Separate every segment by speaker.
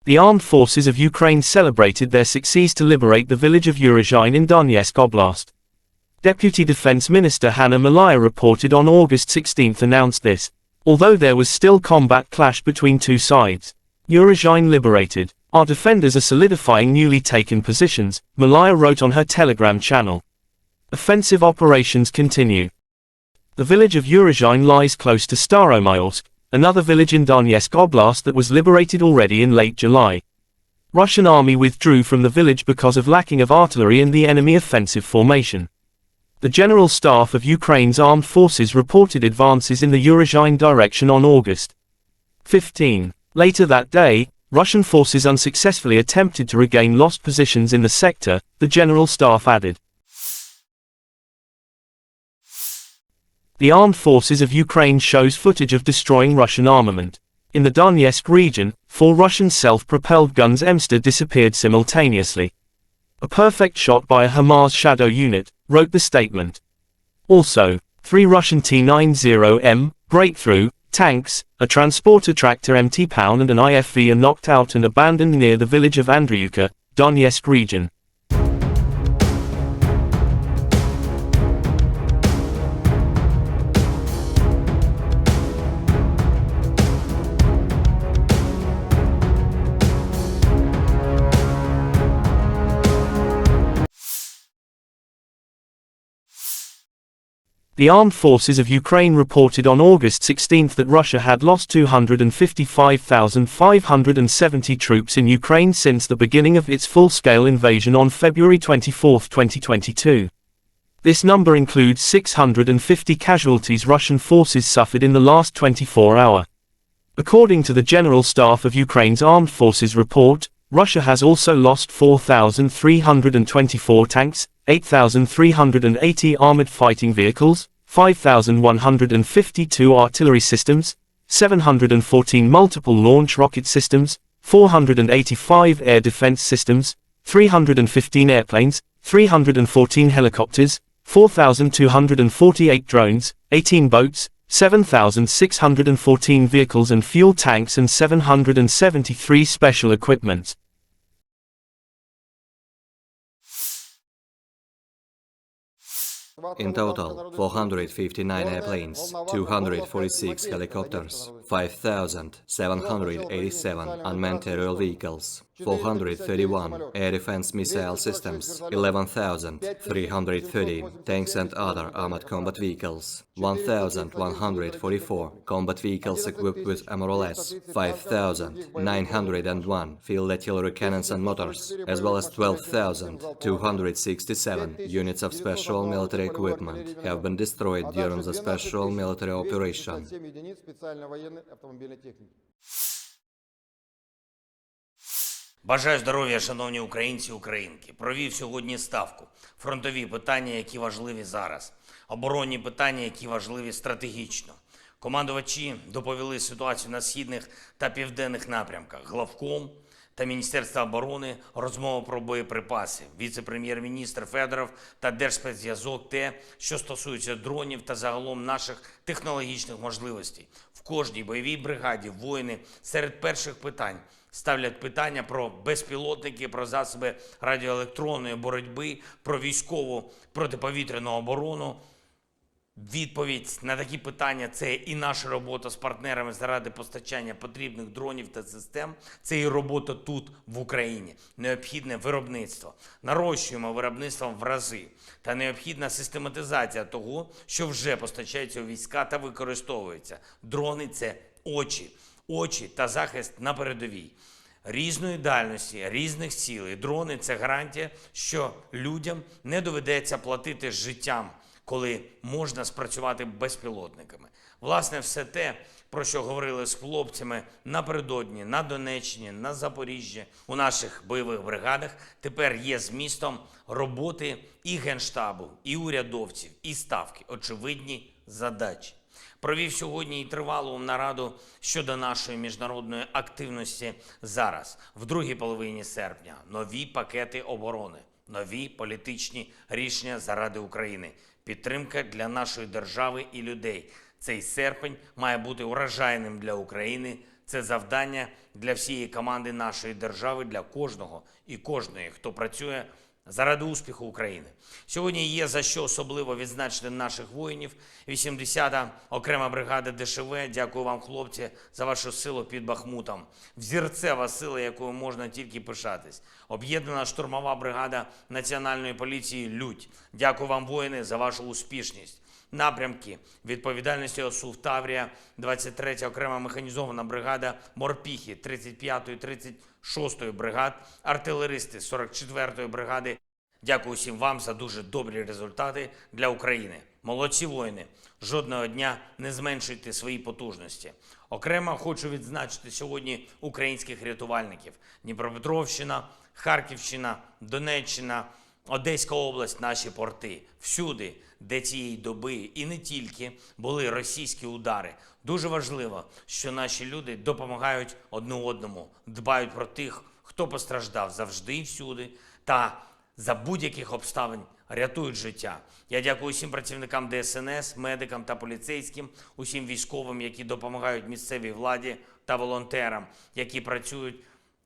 Speaker 1: The armed forces of Ukraine celebrated their success to liberate the village of Urozhaine in Donetsk Oblast. Deputy Defense Minister Hanna Maliar reported on August 16 announced this, although there was still combat clash between two sides. Urozhaine liberated. Our defenders are solidifying newly taken positions, Maliar wrote on her Telegram channel. Offensive operations continue. The village of Urozhaine lies close to Staromaiorske, another village in Donetsk Oblast that was liberated already in late July. Russian army withdrew from the village because of lacking of artillery and the enemy offensive formation. The General Staff of Ukraine's armed forces reported advances in the Urozhaine direction on August 15. Later that day, Russian forces unsuccessfully attempted to regain lost positions in the sector, the General Staff added. The armed forces of Ukraine shows footage of destroying Russian armament. In the Donetsk region, 4 Russian self-propelled guns disappeared simultaneously. A perfect shot by a Hamas shadow unit, wrote the statement. Also, 3 Russian T-90M, breakthrough, tanks, a transporter tractor MT-Pound and an IFV are knocked out and abandoned near the village of Andriivka, Donetsk region. The armed forces of Ukraine reported on August 16 that Russia had lost 255,570 troops in Ukraine since the beginning of its full-scale invasion on February 24, 2022. This number includes 650 casualties Russian forces suffered in the last 24 hours. According to the General Staff of Ukraine's Armed Forces report, Russia has also lost 4,324 tanks, 8,380 armored fighting vehicles, 5,152 artillery systems, 714 multiple launch rocket systems, 485 air defense systems, 315 airplanes, 314 helicopters, 4,248 drones, 18 boats, 7,614 vehicles and fuel tanks and 773 special equipment.
Speaker 2: In total, 459 airplanes, 246 helicopters, 5,787 unmanned aerial vehicles, 431 air defense missile systems, 11,330 tanks and other armored combat vehicles, 1,144 combat vehicles equipped with MRLS, 5,901 field artillery cannons and motors, as well as 12,267 units of special military equipment have been destroyed during the special military operation.
Speaker 3: Бажаю здоров'я, шановні українці і українки. Провів сьогодні ставку. Фронтові питання, які важливі зараз. Оборонні питання, які важливі стратегічно. Командувачі доповіли ситуацію на східних та південних напрямках. Главком та Міністерство оборони розмова про боєприпаси. Віце-прем'єр-міністр Федоров та Держспецзв'язок те, що стосується дронів та загалом наших технологічних можливостей. В кожній бойовій бригаді воїни серед перших питань ставлять питання про безпілотники, про засоби радіоелектронної боротьби, про військову протиповітряну оборону. Відповідь на такі питання – це і наша робота з партнерами заради постачання потрібних дронів та систем, це і робота тут, в Україні. Необхідне виробництво. Нарощуємо виробництво в рази. Та необхідна систематизація того, що вже постачається у війська та використовується. Дрони – це очі. Очі та захист на передовій. Різної дальності, різних цілей. Дрони – це гарантія, що людям не доведеться платити життям, коли можна спрацювати безпілотниками. Власне, все те, про що говорили з хлопцями напередодні, на Донеччині, на Запоріжжі, у наших бойових бригадах, тепер є змістом роботи і Генштабу, і урядовців, і ставки. Очевидні задачі. Провів сьогодні і тривалу нараду щодо нашої міжнародної активності зараз, в другій половині серпня. Нові пакети оборони, нові політичні рішення заради України, підтримка для нашої держави і людей. Цей серпень має бути урожайним для України Це завдання для всієї команди нашої держави, для кожного і кожної, хто працює заради успіху України. Сьогодні є за що особливо відзначити наших воїнів. 80-та окрема бригада ДШВ. Дякую вам, хлопці, за вашу силу під Бахмутом. Взірцева сила, якою можна тільки пишатись. Об'єднана штурмова бригада Національної поліції «Людь». Дякую вам, воїни, за вашу успішність. Напрямки відповідальності ОСУ Таврія, 23-я окрема механізована бригада Морпіхи, 35-ї, 36-ї бригад, артилеристи 44-ї бригади. Дякую всім вам за дуже добрі результати для України. Молодці воїни, жодного дня не зменшуйте свої потужності. Окремо хочу відзначити сьогодні українських рятувальників. Дніпропетровщина, Харківщина, Донеччина, Одеська область, наші порти. Всюди, де цієї доби і не тільки були російські удари. Дуже важливо, що наші люди допомагають одне одному, дбають про тих, хто постраждав завжди і всюди, та за будь-яких обставин рятують життя. Я дякую усім працівникам ДСНС, медикам та поліцейським, усім військовим, які допомагають місцевій владі та волонтерам, які працюють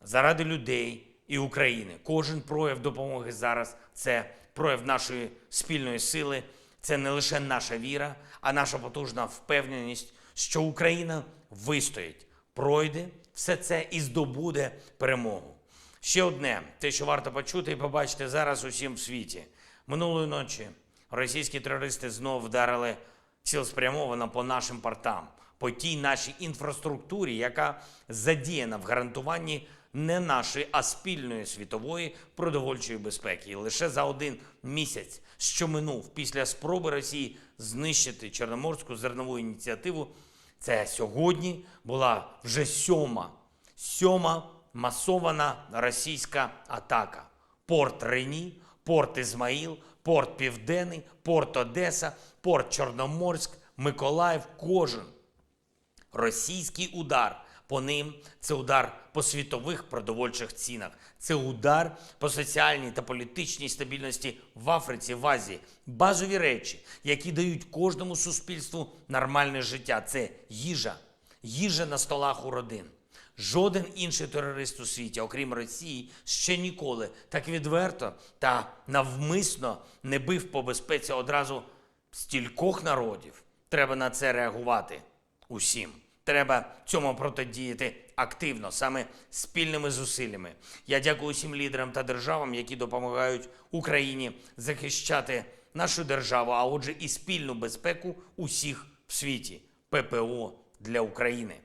Speaker 3: заради людей і України. Кожен прояв допомоги зараз – це прояв нашої спільної сили, це не лише наша віра, а наша потужна впевненість, що Україна вистоїть, пройде все це і здобуде перемогу. Ще одне, те, що варто почути і побачити зараз усім в світі. Минулої ночі російські терористи знову вдарили цілеспрямовано по нашим портам, по тій нашій інфраструктурі, яка задіяна в гарантуванні не нашої, а спільної світової продовольчої безпеки. І лише за один місяць, що минув після спроби Росії знищити Чорноморську зернову ініціативу, це сьогодні була вже сьома масована російська атака. Порт Рені, порт Ізмаїл, порт Південний, порт Одеса, порт Чорноморськ, Миколаїв, кожен російський удар по ним – це удар по світових продовольчих цінах, це удар по соціальній та політичній стабільності в Африці, в Азії. Базові речі, які дають кожному суспільству нормальне життя – це їжа на столах у родин. Жоден інший терорист у світі, окрім Росії, ще ніколи так відверто та навмисно не бив по безпеці одразу стількох народів. Треба на це реагувати усім. Треба цьому протидіяти активно, саме спільними зусиллями. Я дякую усім лідерам та державам, які допомагають Україні захищати нашу державу, а отже і спільну безпеку усіх в світі. ППО для України,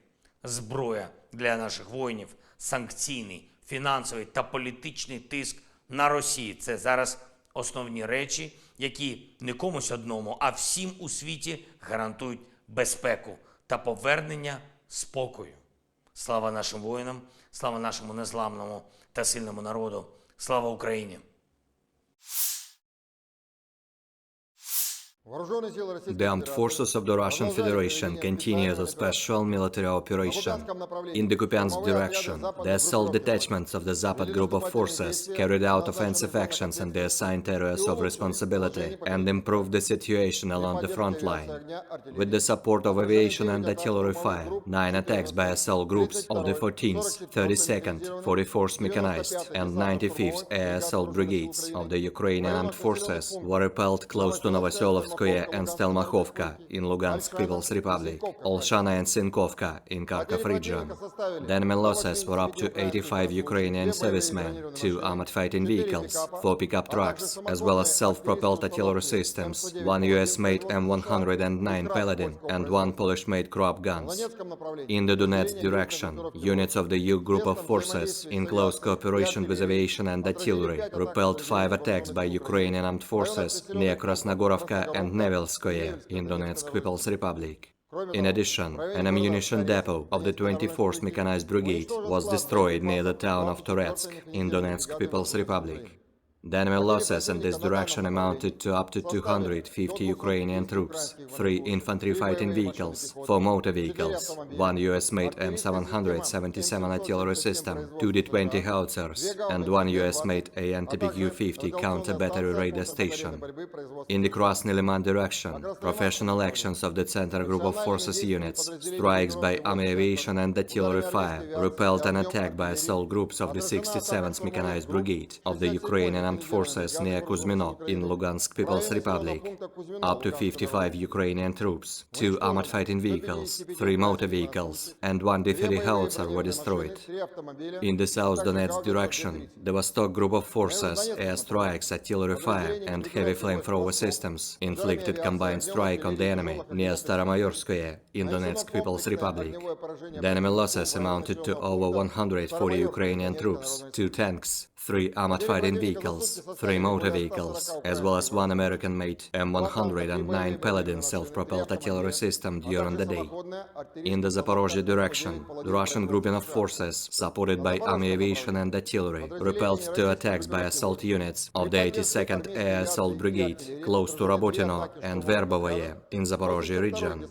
Speaker 3: зброя для наших воїнів, санкційний, фінансовий та політичний тиск на Росію. Це зараз основні речі, які не комусь одному, а всім у світі гарантують безпеку та повернення спокою. Слава нашим воїнам, слава нашому незламному та сильному народу. Слава Україні!
Speaker 2: The armed forces of the Russian Federation continue the special military operation. In the Kupiansk direction, the assault detachments of the Zapad group of forces carried out offensive actions in the assigned areas of responsibility and improved the situation along the front line. With the support of aviation and artillery fire, 9 attacks by assault groups of the 14th, 32nd, 44th Mechanized and 95th Air Assault Brigades of the Ukrainian Armed Forces were repelled close to Novoselovsk and Stelmakhovka in Lugansk People's Republic, Olshana and Sinkovka in Kharkov region. The enemy losses were up to 85 Ukrainian servicemen, 2 armored fighting vehicles, 4 pickup trucks, as well as self-propelled artillery systems, 1 US-made M109 Paladin and 1 Polish-made Krop guns. In the Donetsk direction, units of the U group of forces, in close cooperation with aviation and artillery, repelled 5 attacks by Ukrainian armed forces near Krasnogorovka and Nevelskoye in Donetsk People's Republic. In addition, an ammunition depot of the 24th Mechanized Brigade was destroyed near the town of Toretsk in Donetsk People's Republic. The enemy losses in this direction amounted to up to 250 Ukrainian troops, 3 infantry fighting vehicles, 4 motor vehicles, 1 US-made M777 artillery system, 2 D-20 howitzers, and 1 US-made AN-TPQ-50 counter-battery radar station. In the Krasny Liman direction, professional actions of the Center Group of Forces units, strikes by army aviation and artillery fire, repelled an attack by assault groups of the 67th Mechanized Brigade of the Ukrainian Armed Forces near Kuzmino in Lugansk People's Republic. Up to 55 Ukrainian troops, 2 armored fighting vehicles, 3 motor vehicles, and 1 D-30 howitzer were destroyed. In the South Donetsk direction, the Vostok Group of Forces, airstrikes, artillery fire, and heavy flamethrower systems inflicted combined strike on the enemy near Staromaiorske in Donetsk People's Republic. The enemy losses amounted to over 140 Ukrainian troops, 2 tanks, 3 armored fighting vehicles, 3 motor vehicles, as well as 1 American-made M109 Paladin self-propelled artillery system during the day. In the Zaporozhye direction, the Russian grouping of forces, supported by army aviation and artillery, repelled 2 attacks by assault units of the 82nd Air Assault Brigade close to Robotino and Verbovoye in Zaporozhye region.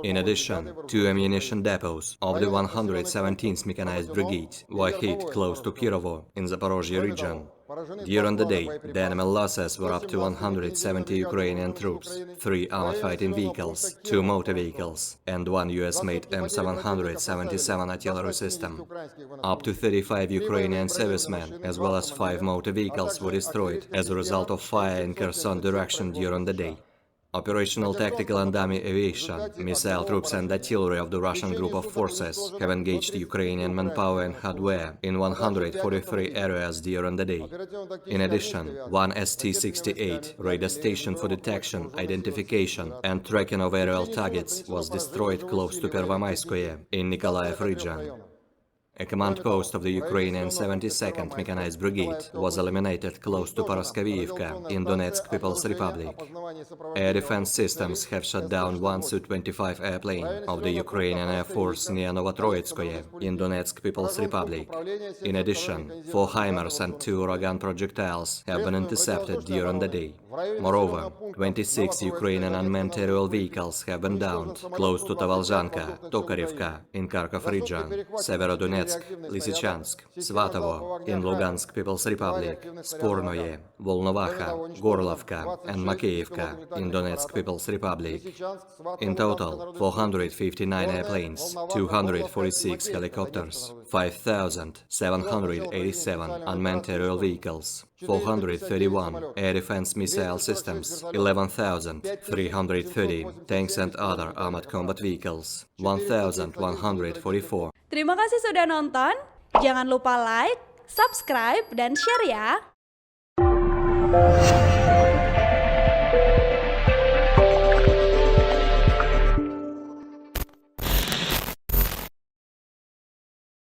Speaker 2: In addition, 2 ammunition depots of the 117th Mechanized Brigade were hit close to Kirovo in Zaporozhye region. During the day, the enemy losses were up to 170 Ukrainian troops, 3 armored fighting vehicles, 2 motor vehicles, and 1 US-made M777 artillery system. Up to 35 Ukrainian servicemen, as well as 5 motor vehicles were destroyed as a result of fire in Kherson direction during the day. Operational tactical and army aviation, missile troops and artillery of the Russian group of forces have engaged Ukrainian manpower and hardware in 143 areas during the day. In addition, 1 ST-68 radar station for detection, identification and tracking of aerial targets was destroyed close to Pervomaiskoye in Nikolaev region. A command post of the Ukrainian 72nd Mechanized Brigade was eliminated close to Paraskaviivka in Donetsk People's Republic. Air defense systems have shot down 1 Su-25 airplane of the Ukrainian Air Force near Novotroitskoye in Donetsk People's Republic. In addition, 4 HIMARS and 2 Uragan projectiles have been intercepted during the day. Moreover, 26 Ukrainian unmanned aerial vehicles have been downed close to Tavalzhanka, Tokarevka in Kharkov region, Severodonetsk, Lysychansk, Svatovo in Lugansk People's Republic, Spornoye, Volnovaha, Gorlovka and Makeyevka in Donetsk People's Republic. In total, 459 airplanes, 246 helicopters, 5,787 unmanned aerial vehicles, 431 air defense missile systems, 11,330 tanks and other armored combat vehicles, 1,144.
Speaker 4: Terima kasih sudah nonton. Jangan lupa like, subscribe, dan share ya.